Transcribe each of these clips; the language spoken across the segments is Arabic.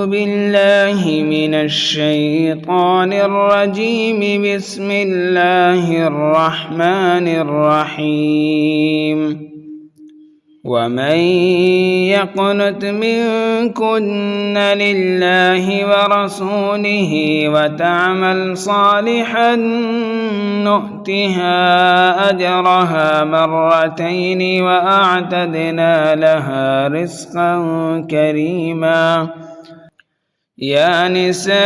أعوذ بالله من الشيطان الرجيم. بسم الله الرحمن الرحيم. ومن يقنت منكن لله ورسوله وتعمل صالحا نؤتها أجرها مرتين وأعتدنا لها رزقا كريما. يا نساء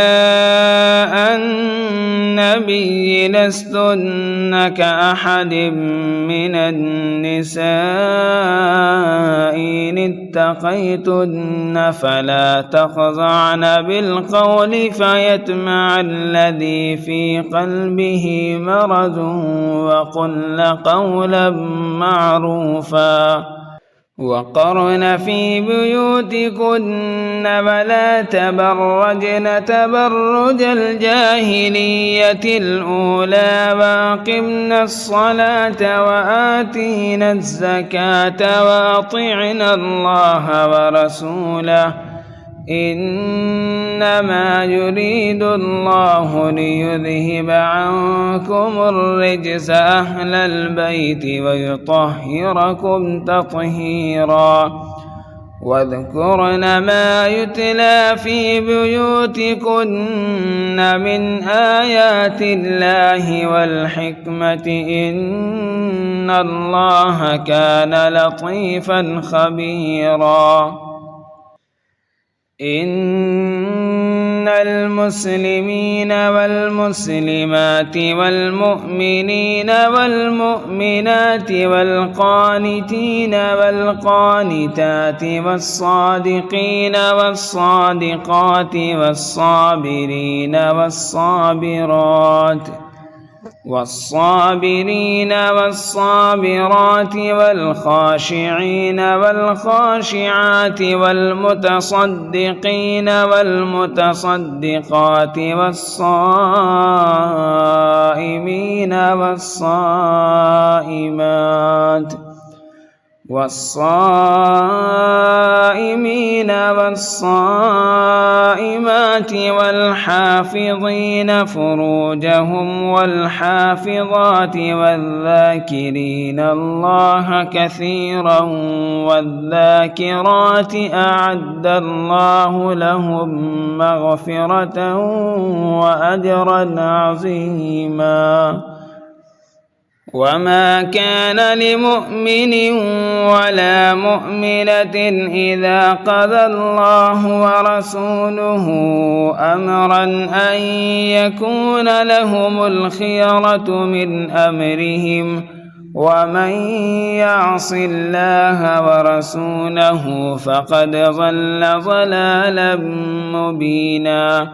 النبي لستن كأحد من النساء إن اتقيتن فلا تخضعن بالقول فيطمع الذي في قلبه مرض وقلن قولا معروفا. وقرن في بيوتكن ولا تبرجن تبرج الجاهلية الأولى وأقمن الصلاة وآتينا الزكاة وأطعنا الله ورسوله إنما يريد الله ليذهب عنكم الرجس أهل البيت ويطهركم تطهيرا. واذكرن ما يتلى في بيوتكن من آيات الله والحكمة إن الله كان لطيفا خبيرا. إن المسلمين والمسلمات والمؤمنين والمؤمنات والقانتين والقانتات والصادقين والصادقات والصابرين والصابرات والخاشعين والخاشعات والمتصدقين والمتصدقات والصائمين والصائمات والحافظين فروجهم والحافظات والذاكرين الله كثيرا والذاكرات أعد الله لهم مغفرة وأجرا عظيما. وما كان لمؤمن ولا مؤمنة إذا قضى الله ورسوله أمرا أن يكون لهم الخيرة من أمرهم ومن يعص الله ورسوله فقد ضل ضلالا مبينا.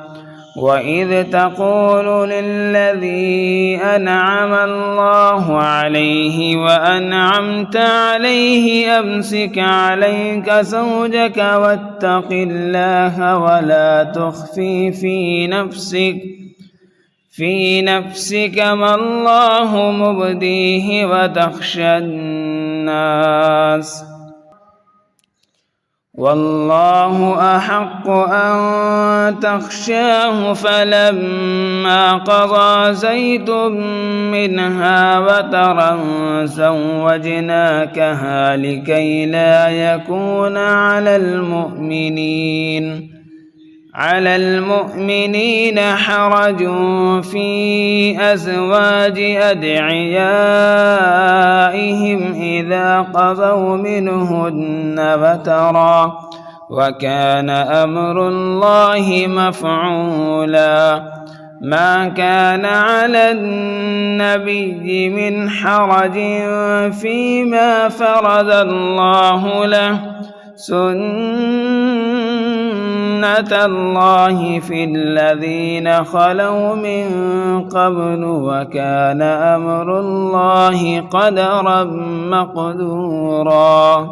وإذ تقول للذي أنعم الله عليه وأنعمت عليه أمسك عليك زوجك واتق الله ولا تخفي في نفسك ما الله مبديه وتخشى الناس والله أحق أن تخشاه. فلما قضى زيد منها وترا زوجناكها لكي لا يكون على المؤمنين حرج في أزواج أدعيائهم إذا قضوا منهن وترا وكان أمر الله مفعولا. ما كان على النبي من حرج فيما فرض الله له سنة الله في الذين خلوا من قبل وكان أمر الله قدرا مقدورا.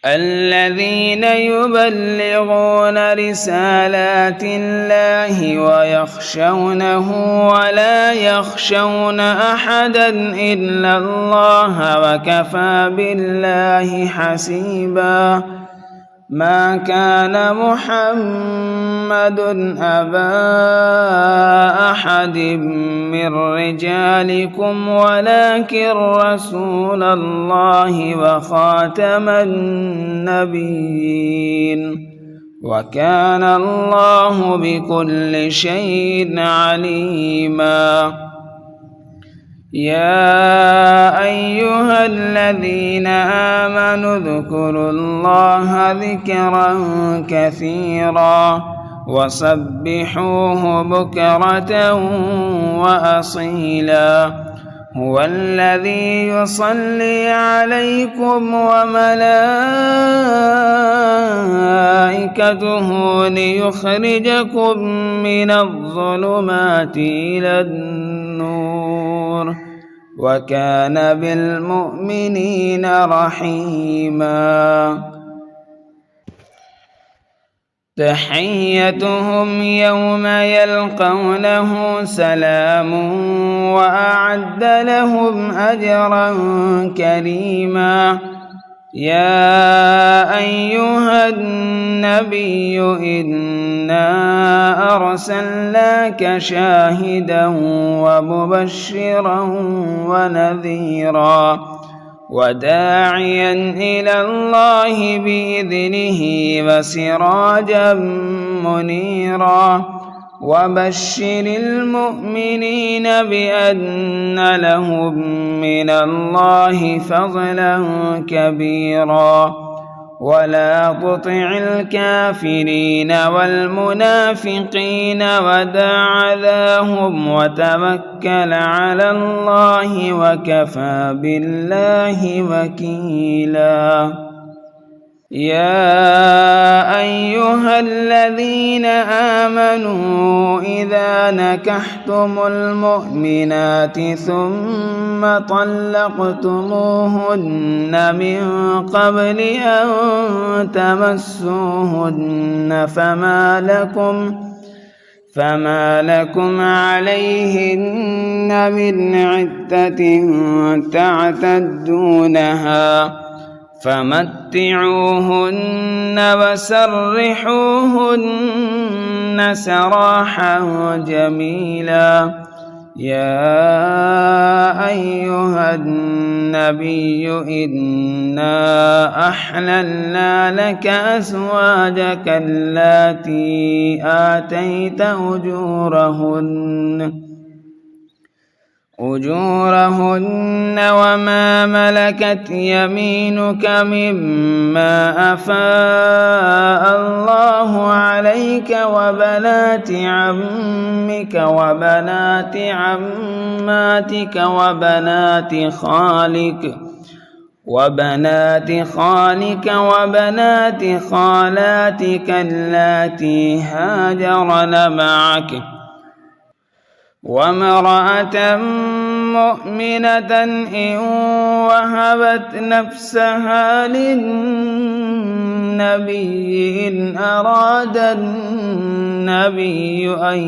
الذين يبلغون رسالات الله ويخشونه ولا يخشون أحدا إلا الله وكفى بالله حسيبا. ما كان محمد أبا أحد من رجالكم ولكن رسول الله وخاتم النبيين وكان الله بكل شيء عليما. يا أيها الذين آمنوا اذكروا الله ذكرا كثيرا وسبحوه بكرة وأصيلا. هو الذي يصلي عليكم وملائكته ليخرجكم من الظلمات إلى النور وكان بالمؤمنين رحيما. تحيتهم يوم يلقونه سلام وأعد لهم أجرا كريما. يا أيها النبي إنا أرسلناك شاهدا ومبشرا ونذيرا وداعيا إلى الله بإذنه وسراجا منيرا. وبشر المؤمنين بأن لهم من الله فضلا كبيرا. ولا تطع الكافرين والمنافقين ودع أذاهم وتوكل على الله وكفى بالله وكيلا. يا أيها الذين آمنوا إذا نكحتم المؤمنات ثم طلقتموهن من قبل أن تمسوهن فما لكم عليهن من عدة تعتدونها فمتعوهن وسرحوهن سراحا جميلا. يا أيها النبي إنا أحللنا لك أزواجك اللاتي آتيت أجورهن وما ملكت يمينك مما أفاء الله عليك وبنات عمك وبنات عماتك وبنات خالك وبنات خالاتك اللاتي هاجرن معك وامرأة مؤمنة إن وهبت نفسها للنبي إن أراد النبي أن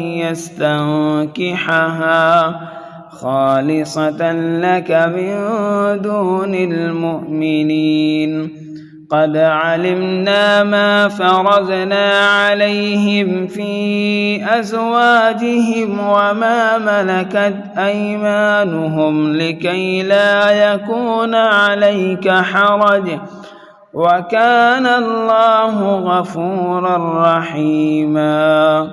يستنكحها خالصة لك من دون المؤمنين. قد علمنا ما فرضنا عليهم في أزواجهم وما ملكت أيمانهم لكي لا يكون عليك حرج وكان الله غفورا رحيما.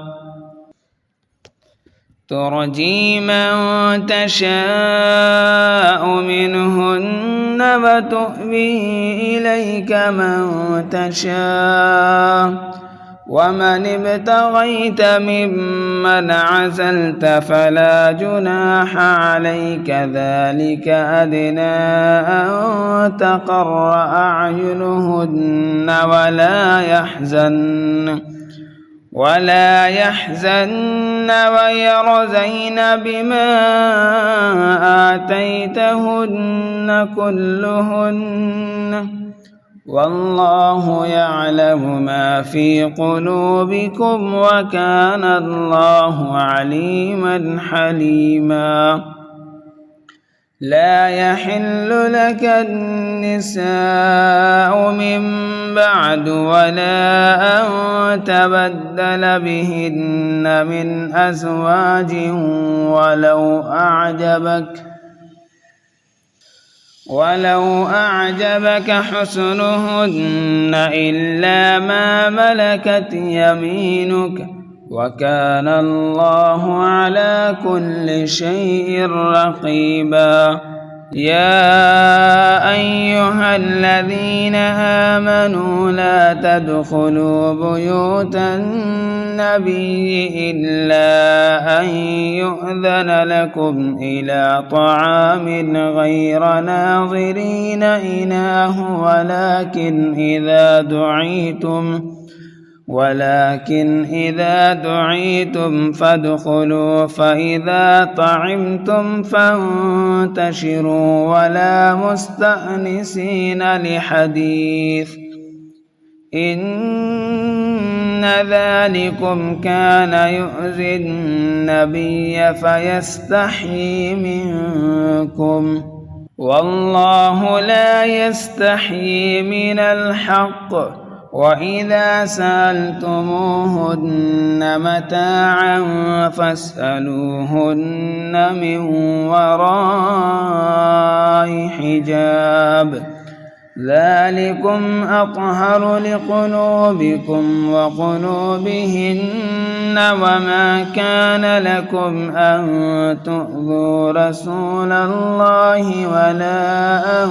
ترجي من تشاء منهن وتؤوي إليك من تشاء ومن ابتغيت ممن عزلت فلا جناح عليك ذلك أدنى أن تقر أعينهن ولا يحزن ويرضين بما آتيتهن كلهن والله يعلم ما في قلوبكم وكان الله عليما حليما. لا يحل لك النساء من بعد ولا أن تبدل بهن من أزواج ولو أعجبك حسنهن إلا ما ملكت يمينك وكان الله على كل شيء رقيبا. يا أيها الذين آمنوا لا تدخلوا بيوت النبي إلا أن يؤذن لكم إلى طعام غير ناظرين إناه ولكن إذا دعيتم فادخلوا فإذا طعمتم فانتشروا ولا مستأنسين لحديث إن ذلكم كان يؤذي النبي فيستحيي منكم والله لا يستحيي من الحق. وإذا سألتموهن متاعا فاسألوهن من وراء حجاب ذلكم أطهر لقلوبكم وقلوبهن. وما كان لكم أن تؤذوا رسول الله ولا أن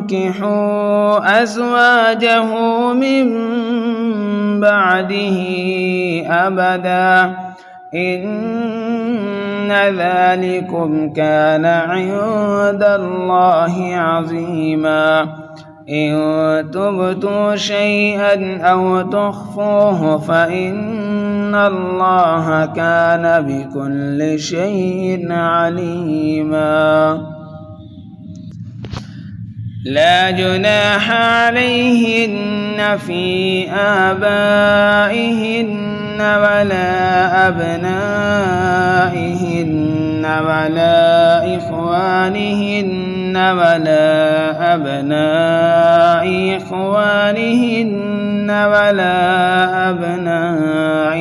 تنكحوا أزواجه من بعده أبدا إن ذلكم كان عند الله عظيما. إن تبتوا شيئا أو تخفوه فإن الله كان بكل شيء عليما. لا جناح عليهن في آبائهن ولا أبنائهن ولا إخوانهن ولا أبناء إخوانهن ولا أبناء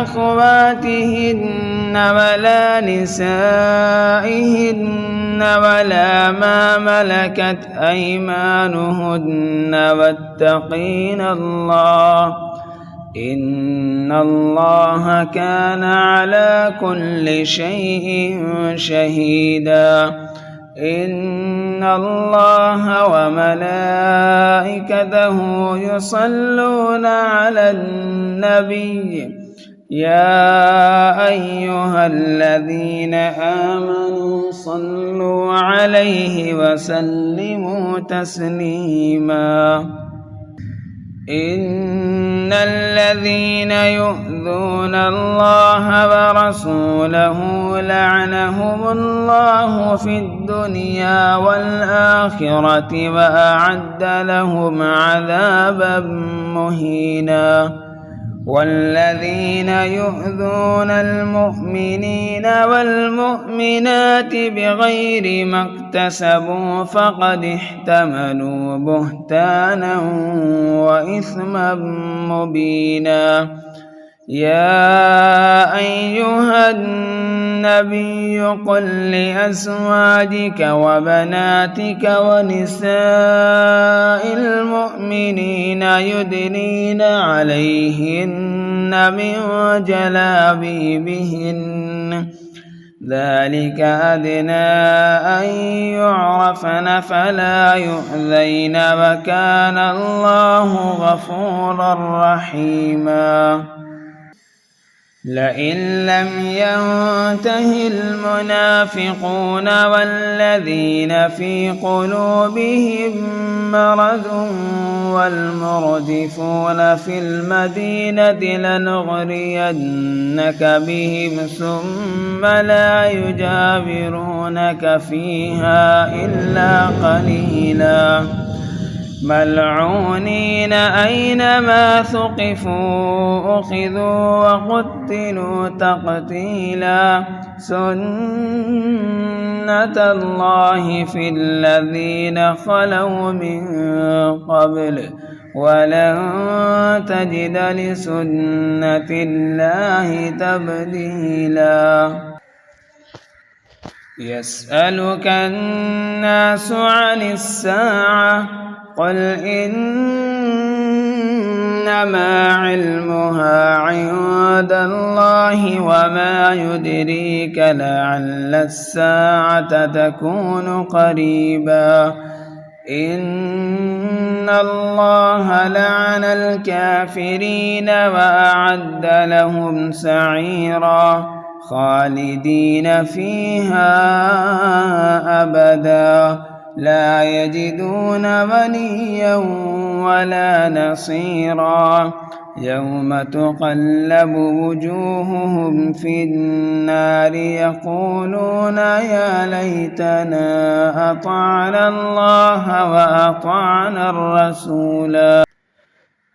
أخواتهن ولا نسائهن ولا ما ملكت أيمانهن واتقين الله إن الله كان على كل شيء شهيدا. إن الله وملائكته يصلون على النبي يا أيها الذين آمنوا صلوا عليه وسلموا تسليما. إن الذين يؤذون الله ورسوله لعنهم الله في الدنيا والآخرة وأعد لهم عذابا مهينا. والذين يؤذون المؤمنين والمؤمنات بغير ما اكتسبوا فقد احتملوا بهتانا وإثما مبينا. يا أيها النبي قل لأزواجك وبناتك ونساء المؤمنين يدنين عليهن من جلابيبهن ذلك أدنى أن يعرفن فلا يؤذين وكان الله غفورا رحيما. لئن لم ينته المنافقون والذين في قلوبهم مرض والمردفون في المدينة لنغرينك بهم ثم لا يجاورونك فيها إلا قليلا ملعونين أينما ثقفوا أخذوا وقتلوا تقتيلا سنة الله في الذين خلوا من قبل ولن تجد لسنة الله تبديلا يسألك الناس عن الساعة قل إنما علمها عند الله وما يدريك لعل الساعة تكون قريبا إن الله لعن الكافرين وأعد لهم سعيرا خالدين فيها أبدا لا يجدون وليا ولا نصيرا يوم تقلب وجوههم في النار يقولون يا ليتنا أطعنا الله وأطعنا الرسولا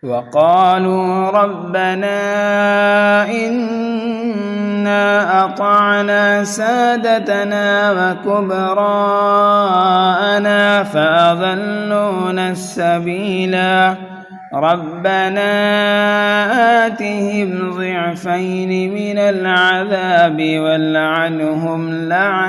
وقالوا ربنا إنا أطعنا سادتنا وكبراءنا فأضلونا السبيلا ربنا آتهم ضعفين من العذاب والعنهم لعنة